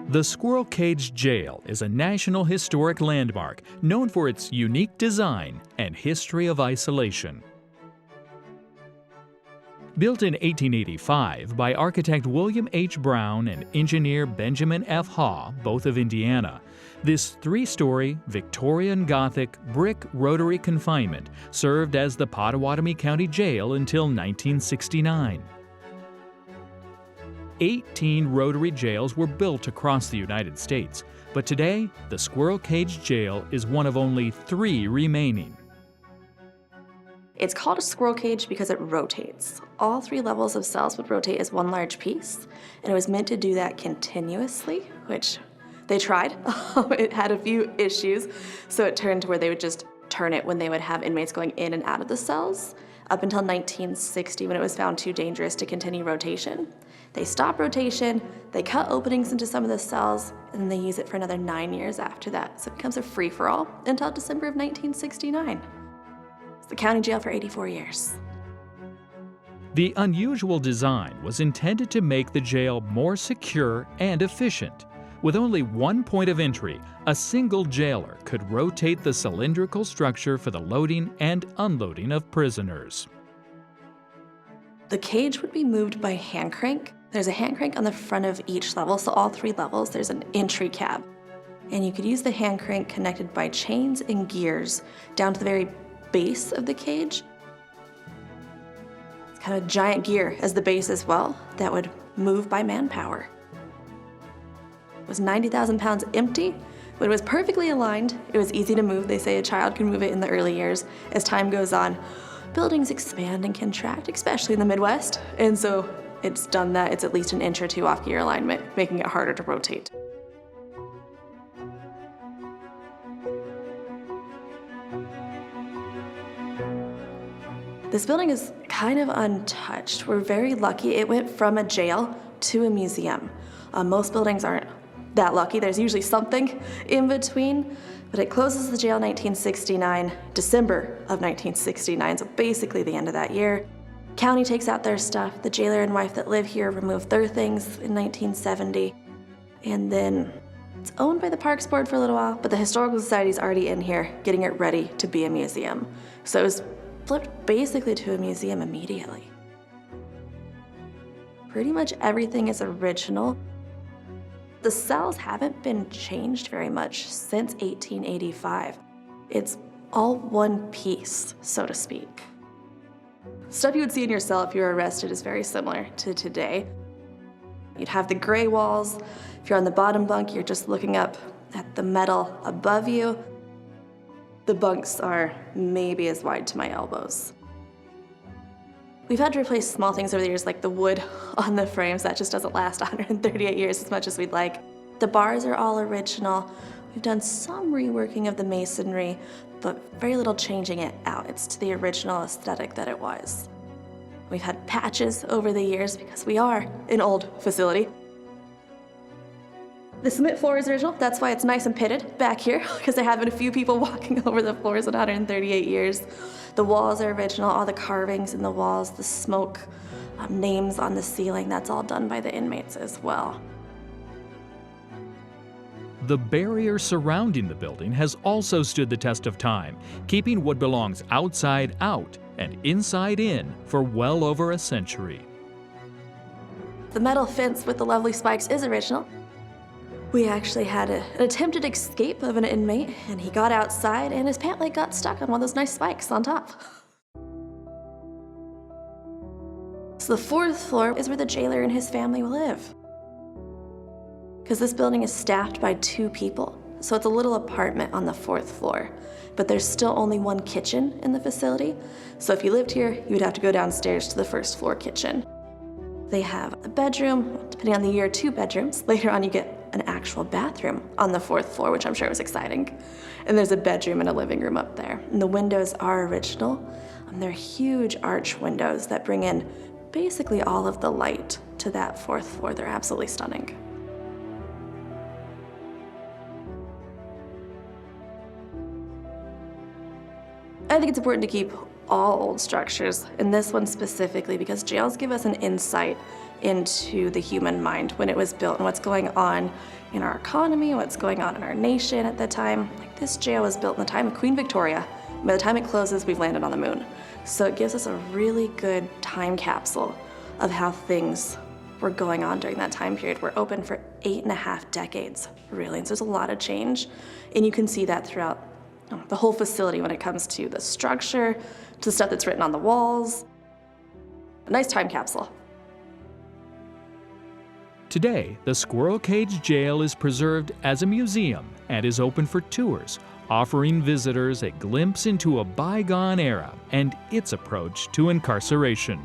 The Squirrel Cage Jail is a National Historic Landmark known for its unique design and history of isolation. Built in 1885 by architect William H. Brown and engineer Benjamin F. Haw, both of Indiana, this three-story Victorian Gothic brick rotary confinement served as the Pottawatomie County Jail until 1969. 18 rotary jails were built across the United States, but today the Squirrel Cage Jail is one of only 3 remaining. It's called a squirrel cage because it rotates. All 3 levels of cells would rotate as one large piece, and it was meant to do that continuously, which they tried. It had a few issues, so it turned to where they would just turn it when they would have inmates going in and out of the cells, up until 1960 when it was found too dangerous to continue rotation. They stop rotation, they cut openings into some of the cells, and then they use it for another 9 years after that. So it becomes a free-for-all until December of 1969. It's the county jail for 84 years. The unusual design was intended to make the jail more secure and efficient. With only one point of entry, a single jailer could rotate the cylindrical structure for the loading and unloading of prisoners. The cage would be moved by hand crank. There's a hand crank on the front of each level, so all 3 levels, there's an entry cab. And you could use the hand crank connected by chains and gears down to the very base of the cage. It's kind of a giant gear as the base as well that would move by manpower. It was 90,000 pounds empty. When it was perfectly aligned, it was easy to move. They say a child can move it in the early years. As time goes on, buildings expand and contract, especially in the Midwest. And so it's done that. It's at least an inch or 2 off gear alignment, making it harder to rotate. This building is kind of untouched. We're very lucky. It went from a jail to a museum. Most buildings aren't that lucky. There's usually something in between, but it closes the jail in 1969, December of 1969, so basically the end of that year. County takes out their stuff. The jailer and wife that live here remove their things in 1970, and then it's owned by the Parks Board for a little while, but the Historical Society's already in here getting it ready to be a museum. So it was flipped basically to a museum immediately. Pretty much everything is original. The cells haven't been changed very much since 1885. It's all one piece, so to speak. Stuff you would see in your cell if you were arrested is very similar to today. You'd have the gray walls. If you're on the bottom bunk, you're just looking up at the metal above you. The bunks are maybe as wide to my elbows. We've had to replace small things over the years, like the wood on the frames. That just doesn't last 138 years as much as we'd like. The bars are all original. We've done some reworking of the masonry, but very little changing it out. It's to the original aesthetic that it was. We've had patches over the years because we are an old facility. The cement floor is original. That's why it's nice and pitted back here, because there have been a few people walking over the floors in 138 years. The walls are original, all the carvings in the walls, the smoke, names on the ceiling, that's all done by the inmates as well. The barrier surrounding the building has also stood the test of time, keeping what belongs outside out and inside in for well over a century. The metal fence with the lovely spikes is original. We actually had an attempted escape of an inmate, and he got outside and his pant leg got stuck on one of those nice spikes on top. So the 4th floor is where the jailer and his family live. Because this building is staffed by 2 people, so it's a little apartment on the 4th floor. But there's still only 1 kitchen in the facility, so if you lived here, you would have to go downstairs to the 1st floor kitchen. They have a bedroom, depending on the year, 2 bedrooms. Later on, you get an actual bathroom on the 4th floor, which I'm sure was exciting. And there's a bedroom and a living room up there. And the windows are original. They're huge arch windows that bring in basically all of the light to that 4th floor. They're absolutely stunning. I think it's important to keep all old structures, and this one specifically, because jails give us an insight into the human mind when it was built and what's going on in our economy, what's going on in our nation at the time. Like, this jail was built in the time of Queen Victoria. By the time it closes, we've landed on the moon. So it gives us a really good time capsule of how things were going on during that time period. We're open for 8.5 decades, really. And so there's a lot of change. And you can see that throughout the whole facility when it comes to the structure, to the stuff that's written on the walls. A nice time capsule. Today, the Squirrel Cage Jail is preserved as a museum and is open for tours, offering visitors a glimpse into a bygone era and its approach to incarceration.